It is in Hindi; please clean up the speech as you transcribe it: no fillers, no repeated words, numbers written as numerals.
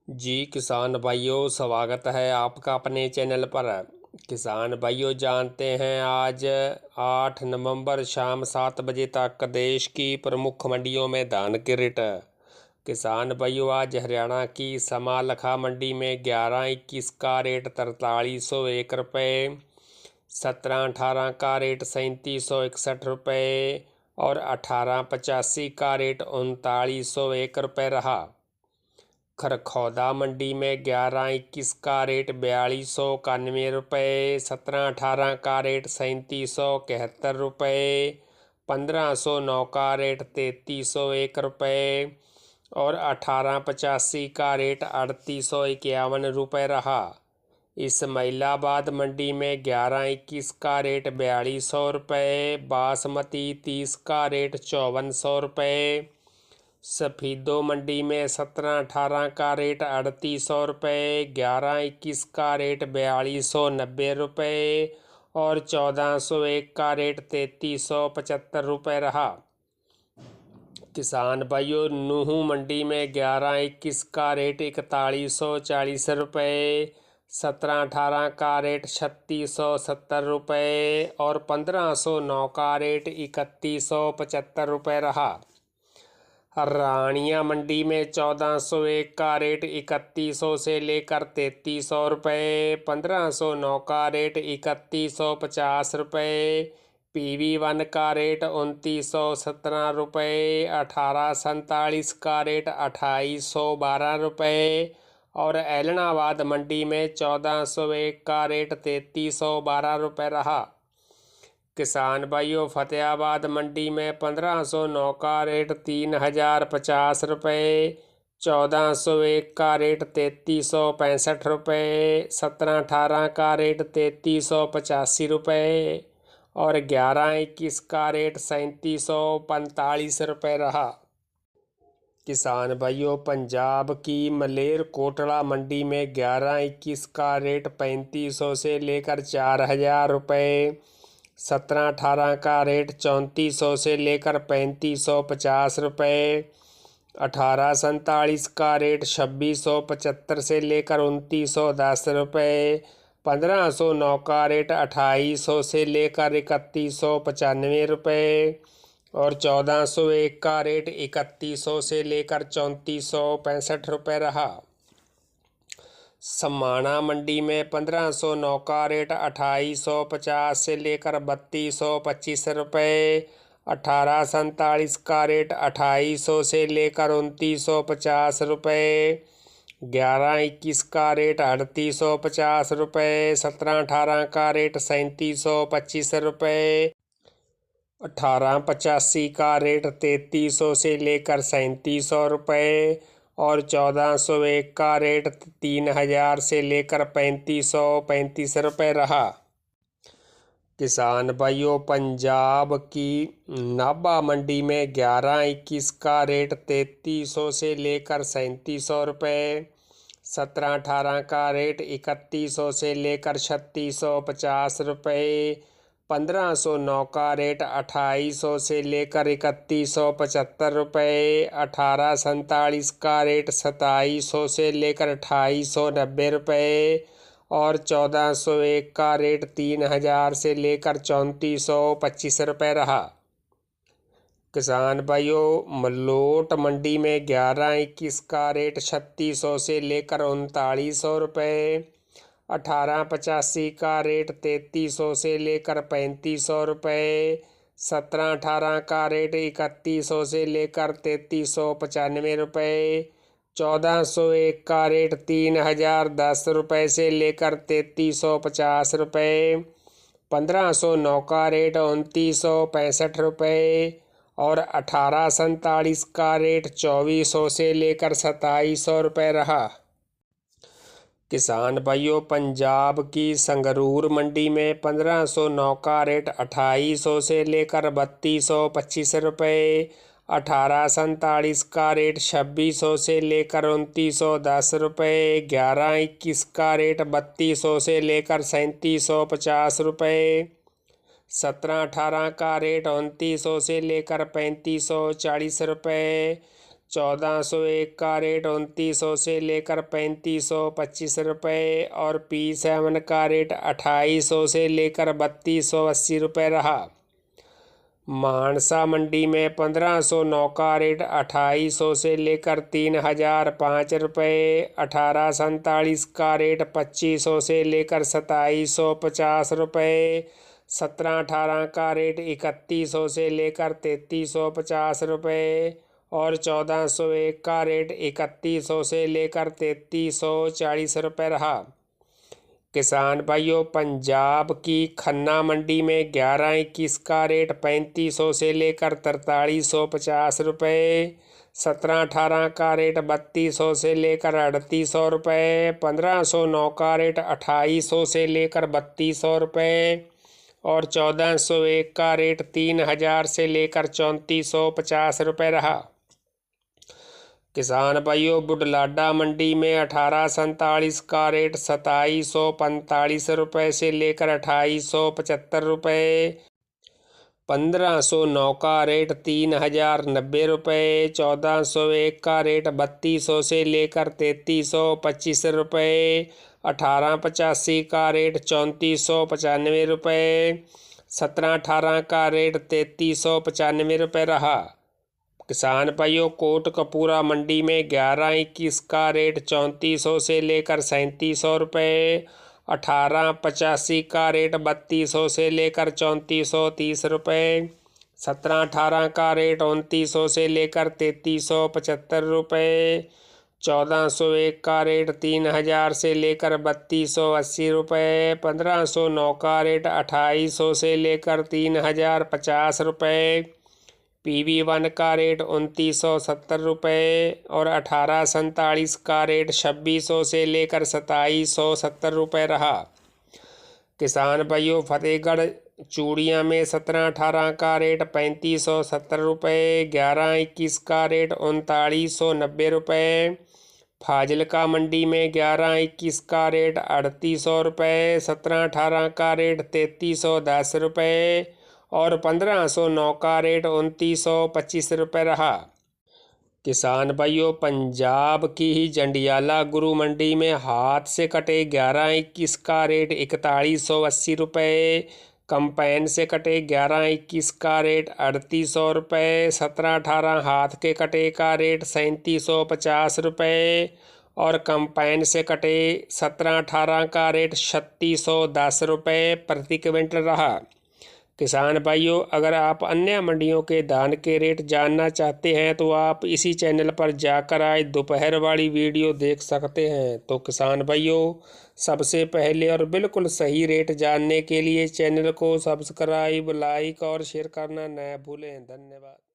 जी किसान भाइयों, स्वागत है आपका अपने चैनल पर। किसान भाइयों, जानते हैं आज 8 नवंबर शाम 7 बजे तक देश की प्रमुख मंडियों में धान के रेट। किसान भाइयों, आज हरियाणा की समालखा मंडी में 11-21 का रेट 4301 रुपये, 17-18 का रेट 3761 रुपये और 18-85 का रेट 3901 रुपये रहा। खरखौदा मंडी में 11-21 का रेट 4291 रुपये, 17-18 का रेट 3771 रुपये, 1509 का रेट 3301 रुपये और 1885 का रेट 3851 रुपये रहा। इस्माइलाबाद मंडी में 11-21 का रेट 4200 रुपये, बासमती 30 का रेट 5400 रुपये, सफ़ीदो मंडी में 17-18 का रेट 3800 रुपये, 11-21 का रेट 4290 रुपये और 1401 का रेट 3375 रुपये रहा। किसान भाइयों, नूहू मंडी में 11-21 का रेट 4140 रुपये, 17-18 का रेट 3670 रुपये और 1509 का रेट 3175 रुपये रहा। रानिया मंडी में 1401 का रेट 3100 से लेकर 3300 रुपये, 1509 का रेट 3150 रुपये, PV1 का रेट 2917 रुपये, 1847 का रेट 2812 रुपये और ऐलनाबाद मंडी में 1401 का रेट 3312 रुपये रहा। किसान भाइयों, फतेहाबाद मंडी में 1509 का रेट 3050 रुपये, 1401 का रेट 3365 रुपये, 17-18 का रेट 3385 रुपये और 11-21 का रेट 3745 रुपये रहा। किसान भाइयों, पंजाब की मलेरकोटला मंडी में 11-21 का रेट 3500 से लेकर 4000 रुपये, 17-18 का रेट 3400 से लेकर 3550 रुपये, 1847 का रेट 2675 से लेकर 2910 रुपये, 1509 का रेट 2800 से लेकर 3195 रुपये और 1401 का रेट 3100 से लेकर 3465 रुपये रहा। समाना मंडी में 1509 का रेट 2850 से लेकर 3225 रुपये, 1847 का रेट 2800 से लेकर 2950 रुपये, 11-21 का रेट 3850 रुपये, 17-18 का रेट 3725 रुपये, 1885 का रेट 3300 से लेकर 3700 रुपये और 1401 का रेट 3000 से लेकर 3535 रुपये रहा। किसान भाइयों, पंजाब की नाभा मंडी में 11-21 का रेट 3300 से लेकर 3700 रुपये, 17-18 का रेट 3100 से लेकर 3650 रुपये, 1509 का रेट 2800 से लेकर 3175 रुपये, 1847 का रेट 2700 से लेकर 2890 रुपये और 1401 का रेट 3000 से लेकर 3425 रुपये रहा। किसान भाइयों, मलोट मंडी में 11-21 का रेट 3600 से लेकर 3900 रुपये, 1885 का रेट 3300 से लेकर 3500 रुपये, 17-18 का रेट 3100 से लेकर 3395 रुपये, 1401 का रेट 3010 रुपये से लेकर 3350 रुपये, 1509 का रेट 2965 रुपये और 1847 का रेट 2400 से लेकर 2700 रुपये रहा। किसान भाइयों, पंजाब की संगरूर मंडी में 1509 का रेट 2800 से लेकर 3225 रुपये, 1847 का रेट 2600 से लेकर 2910 रुपये, 11-21 का रेट 3200 से लेकर 3750 रुपये, 17-18 का रेट 2900 से लेकर 3540 रुपये, 1401 का रेट 2900 से लेकर 3525 रुपये और P7 का रेट 2800 से लेकर 3280 रुपये रहा। मानसा मंडी में 1509 का रेट 2800 से लेकर 3005 रुपये, 1847 का रेट 2500 से लेकर 2750 रुपये, 1718 का रेट 3100 से लेकर 3350 रुपये और 1401 का रेट 3100 से लेकर 3340 रुपये रहा। किसान भाइयों, पंजाब की खन्ना मंडी में 1121 का रेट 3500 से लेकर 4350 रुपये, 1718 का रेट 3200 से लेकर 3800 रुपये, 1509 का रेट 2800 से लेकर 3200 रुपये और 1401 का रेट 3000 से लेकर 3450 रुपये रहा। किसान भाइयों, बुढलाडा मंडी में 1847 का रेट 2745 रुपये से लेकर 2875 रुपये, 1509 का रेट 3090 रुपये, 1401 का रेट 3200 से लेकर 3325 रुपये, 1885 का रेट 3495 रुपये, 1718 का रेट 3395 रुपये रहा। किसान भाइयों, कोटकपूरा मंडी में 1121 का रेट 3400 से लेकर 3700 रुपये, 1885 का रेट 3200 से लेकर 3430 रुपये, 1718 का रेट 2900 से लेकर 3375 रुपये, 1401 का रेट 3000 से लेकर 3280 रुपये, 1509 का रेट 2800 से लेकर 3050 रुपये, PV1 का रेट 2970 रुपये और 1847 का रेट 2600 से लेकर 2770 रुपये रहा। किसान भाइयों, फतेहगढ़ चूड़ियाँ में 1718 का रेट 3570 रुपये, 1121 का रेट 3990 रुपये, फाजिलका मंडी में 1121 का रेट 3800 रुपये, 1718 का रेट 3310 रुपये और 1509 का रेट 2925 रुपये रहा। किसान भाइयों, पंजाब की ही जंडियाला गुरु मंडी में हाथ से कटे 1121 का रेट 4180 रुपये, कंपाइन से कटे 1121 का रेट 3800 रुपये, 1718 हाथ के कटे का रेट 3750 रुपये और कंपाइन से कटे 1718 का रेट 3610 रुपये प्रति क्विंटल रहा। किसान भाइयों, अगर आप अन्य मंडियों के धान के रेट जानना चाहते हैं तो आप इसी चैनल पर जाकर आज दोपहर वाली वीडियो देख सकते हैं। तो किसान भाइयों, सबसे पहले और बिल्कुल सही रेट जानने के लिए चैनल को सब्सक्राइब, लाइक और शेयर करना न भूलें। धन्यवाद।